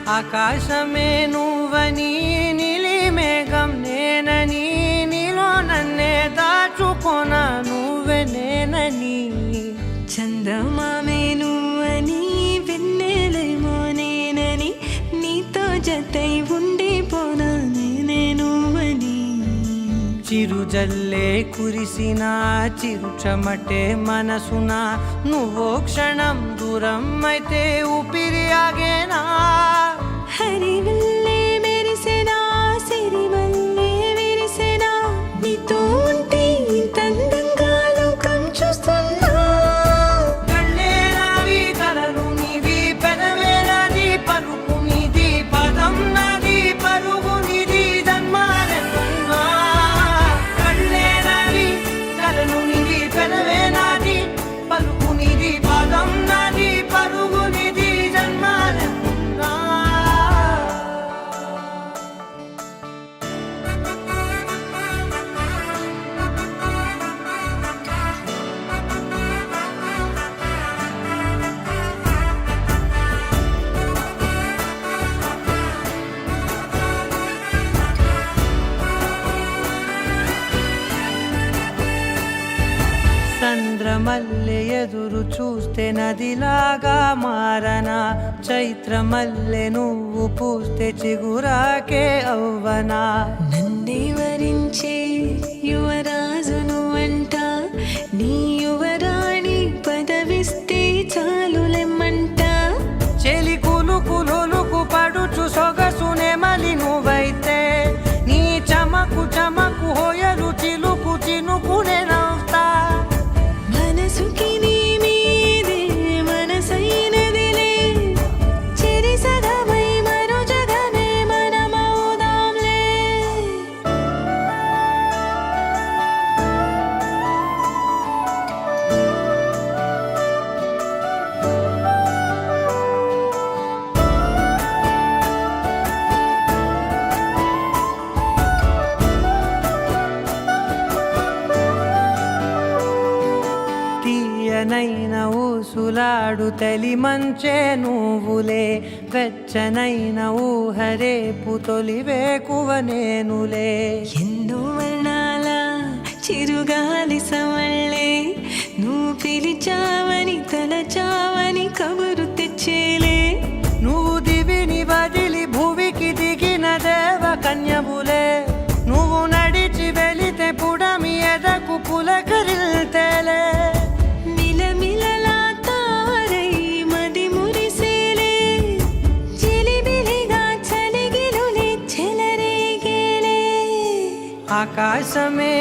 ఆకాశమే నువ్వని నీలి మేఘం నేనని నీలో నన్నే దాచుకొన నువ్వే నేనని చందమామే నువ్వని వెన్నెలేమో నేనని నీతో జతై ఉండిపోనా నేనే నువ్వని చిరుజల్లే కురిసిన చిరుచమటే మనసున నువ్వో క్షణం దూరం అయితే ఊపిరి ఆగేనా హరివల్లే మెరిసెనా సిరివల్లే విరిసెనా నీతో ఉంటే ఇంతందంగా లోకం చూస్తున్నా కళ్ళే నావి కలలు నీవి పెదవే నాది పలుకు నీది పదం నాది పరుగు నీది జన్మాలెన్నున్నా కళ్ళే నావి కలలు నీవి పెదవే నాది పలుకు నీది పదం నాది పరుగు నీది జన్మాలెన్నున్నా చంద్రమల్లె ఎదురు చూస్తే నదిలాగా మారనా చైత్రమల్లె నువ్వు పూస్తే చిగురాకే అవ్వనా నన్నే వరించే యువరాజును అంట నీ యువరాణి పదవిస్తే చాలులెమ్మంట చెలి కులుకు పడుచు సొగసునే మలి నువ్వైతే నీ చమకు చమకు హోయలు చిలుకు చినుకునే నవ్వుతా మనసుకి నీ మీదే మనసైనదిలే చెరి సగమై మరో జగమే మనమవుదాంలే తీయనైన ఊసులాడు తలి మంచే నువ్వులే వెచ్చనైన ఊహరేపు తొలి వేకువ నేనులే ఎన్నో వర్ణాల చిరుగాలి సవళ్ళే నువ్వు పిలిచావని తలచావని కబురు తెచ్చేలే నువ్వు దివిని వదిలి భూమికి దిగిన దేవ కన్యవులే నువ్వు నడిచి వెళితే పుడమి ఎదకు పులకరిల్తేలే మిలమిలలా తారై మది మురిసేలే చిలిబిలిగా చలిగిలులే చెలరేగేలే ఆకాశమే